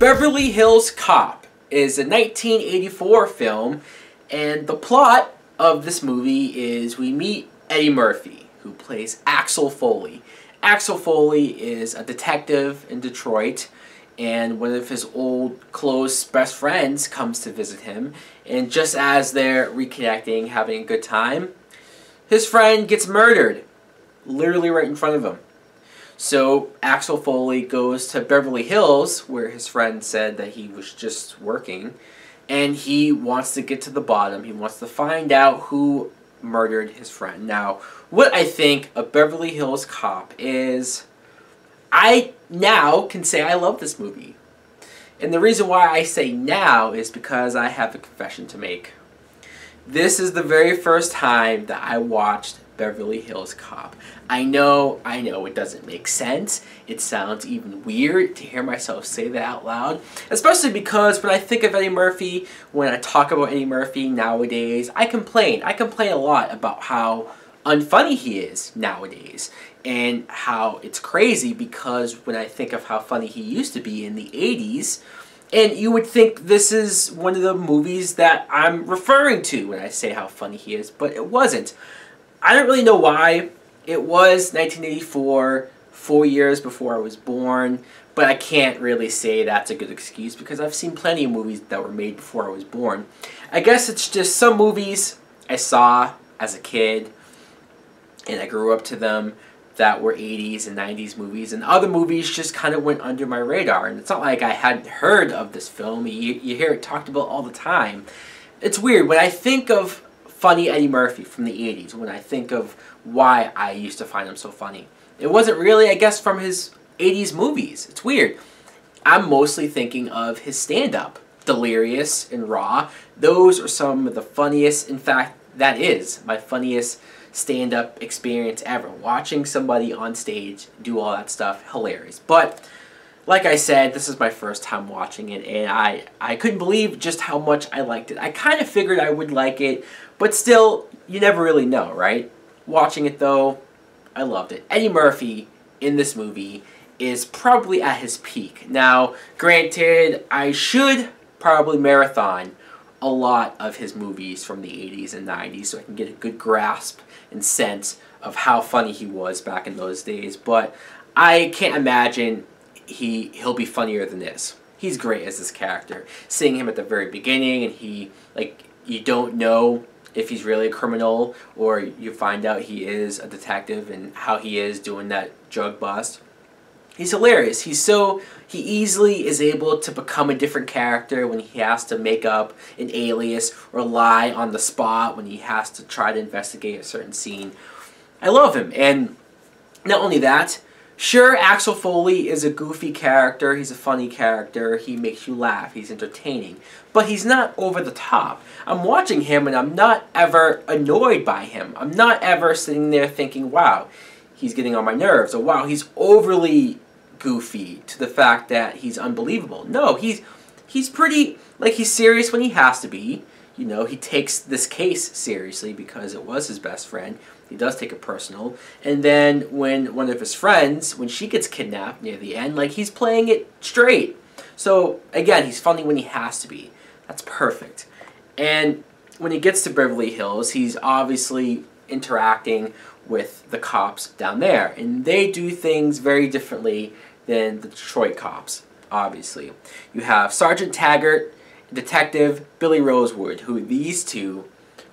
Beverly Hills Cop is a 1984 film, and the plot of this movie is we meet Eddie Murphy, who plays Axel Foley. Axel Foley is a detective in Detroit, and one of his old, close best friends comes to visit him, and just as they're reconnecting, having a good time, his friend gets murdered, literally right in front of him. So Axel Foley goes to Beverly Hills, where his friend said that he was just working, and he wants to get to the bottom. He wants to find out who murdered his friend. Now, what I think of Beverly Hills Cop is, I now can say I love this movie. And the reason why I say now is because I have a confession to make. This is the very first time that I watched Beverly Hills Cop. I know it doesn't make sense. It sounds even weird to hear myself say that out loud. Especially because when I think of Eddie Murphy, when I talk about Eddie Murphy nowadays, I complain. I complain a lot about how unfunny he is nowadays. And how it's crazy because when I think of how funny he used to be in the 80s, and you would think this is one of the movies that I'm referring to when I say how funny he is, but it wasn't. I don't really know why. It was 1984, 4 years before I was born, but I can't really say that's a good excuse because I've seen plenty of movies that were made before I was born. I guess it's just some movies I saw as a kid, and I grew up to them, that were 80s and 90s movies, and other movies just kind of went under my radar. And it's not like I hadn't heard of this film. You hear it talked about all the time. It's weird. When I think of funny Eddie Murphy from the 80s, when I think of why I used to find him so funny, it wasn't really, I guess, from his 80s movies. It's weird. I'm mostly thinking of his stand-up, Delirious and Raw. Those are some of the funniest, in fact, that is my funniest stand-up experience ever. Watching somebody on stage do all that stuff, hilarious. But like I said, this is my first time watching it, and I couldn't believe just how much I liked it. I kind of figured I would like it, but still, you never really know, right? Watching it though, I loved it. Eddie Murphy in this movie is probably at his peak. Now, granted, I should probably marathon a lot of his movies from the 80s and 90s so I can get a good grasp and sense of how funny he was back in those days, but I can't imagine he'll be funnier than this. He's great as this character. Seeing him at the very beginning, and you don't know if he's really a criminal, or you find out he is a detective and how he is doing that drug bust. He's hilarious. He easily is able to become a different character when he has to make up an alias or lie on the spot when he has to try to investigate a certain scene. I love him. And not only that, sure, Axel Foley is a goofy character. He's a funny character. He makes you laugh. He's entertaining. But he's not over the top. I'm watching him and I'm not ever annoyed by him. I'm not ever sitting there thinking, wow, he's getting on my nerves, or wow, he's overly goofy to the fact that he's unbelievable. No, he's pretty, like, he's serious when he has to be. You know, he takes this case seriously because it was his best friend. He does take it personal. And then when one of his friends, when she gets kidnapped near the end, like, he's playing it straight. So, again, he's funny when he has to be. That's perfect. And when he gets to Beverly Hills, he's obviously interacting with the cops down there. And they do things very differently than the Detroit cops, obviously. You have Sergeant Taggart and Detective Billy Rosewood, who these two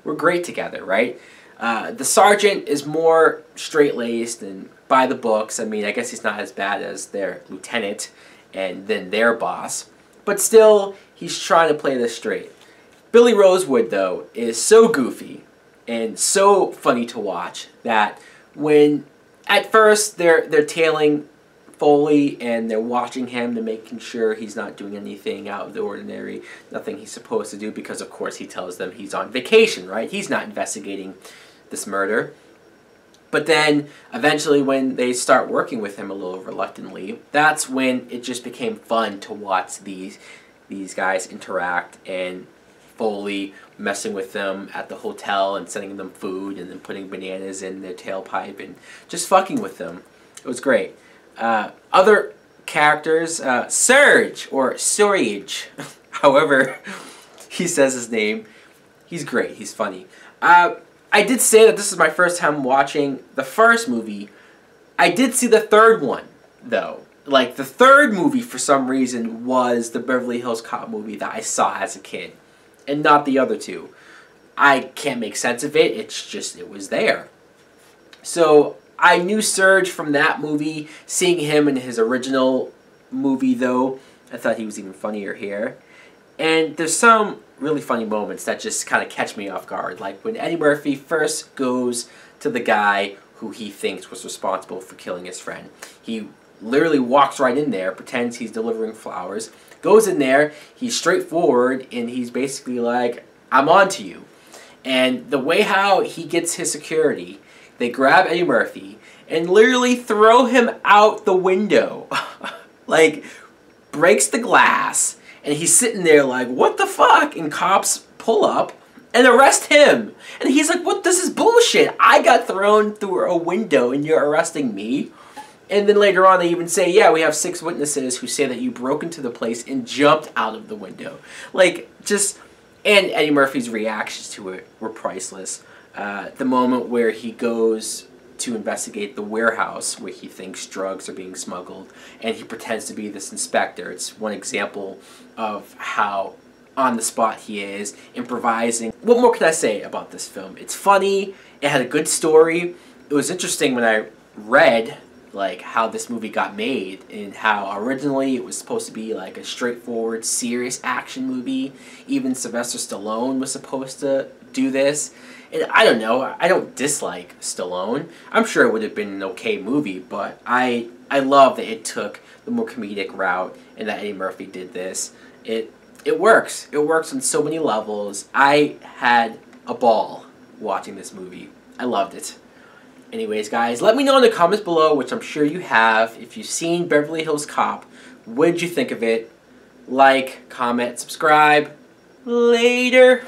were great together, right? The sergeant is more straight-laced and by the books. I mean, I guess he's not as bad as their lieutenant and then their boss. But still, he's trying to play this straight. Billy Rosewood, though, is so goofy and so funny to watch that when at first they're tailing Foley and they're watching him to making sure he's not doing anything out of the ordinary, nothing he's supposed to do, because of course he tells them he's on vacation, right? He's not investigating this murder. But then eventually when they start working with him a little reluctantly, that's when it just became fun to watch these guys interact, and Foley messing with them at the hotel and sending them food and then putting bananas in their tailpipe and just fucking with them. It was great. Other characters, Surge, or Surge, however he says his name. He's great. He's funny. I did say that this is my first time watching the first movie. I did see the third one, though. Like, the third movie, for some reason, was the Beverly Hills Cop movie that I saw as a kid, and not the other two. I can't make sense of it. It's just, it was there. So, I knew Surge from that movie. Seeing him in his original movie, though, I thought he was even funnier here. And there's some really funny moments that just kind of catch me off guard. Like when Eddie Murphy first goes to the guy who he thinks was responsible for killing his friend. He literally walks right in there, pretends he's delivering flowers, goes in there, he's straightforward, and he's basically like, I'm on to you. And the way how he gets his security, they grab Eddie Murphy and literally throw him out the window. Like, breaks the glass, and he's sitting there like, what the fuck? And cops pull up and arrest him. And he's like, what? This is bullshit. I got thrown through a window and you're arresting me? And then later on they even say, yeah, we have 6 witnesses who say that you broke into the place and jumped out of the window. Like, just... And Eddie Murphy's reactions to it were priceless. The moment where he goes to investigate the warehouse where he thinks drugs are being smuggled, and he pretends to be this inspector. It's one example of how on the spot he is, improvising. What more can I say about this film? It's funny, it had a good story. It was interesting when I read like how this movie got made, and how originally it was supposed to be like a straightforward, serious action movie. Even Sylvester Stallone was supposed to do this. And I don't know, I don't dislike Stallone. I'm sure it would have been an okay movie, but I love that it took the more comedic route and that Eddie Murphy did this. It works. It works on so many levels. I had a ball watching this movie. I loved it. Anyways, guys, let me know in the comments below, which I'm sure you have, if you've seen Beverly Hills Cop. What did you think of it? Like, comment, subscribe. Later.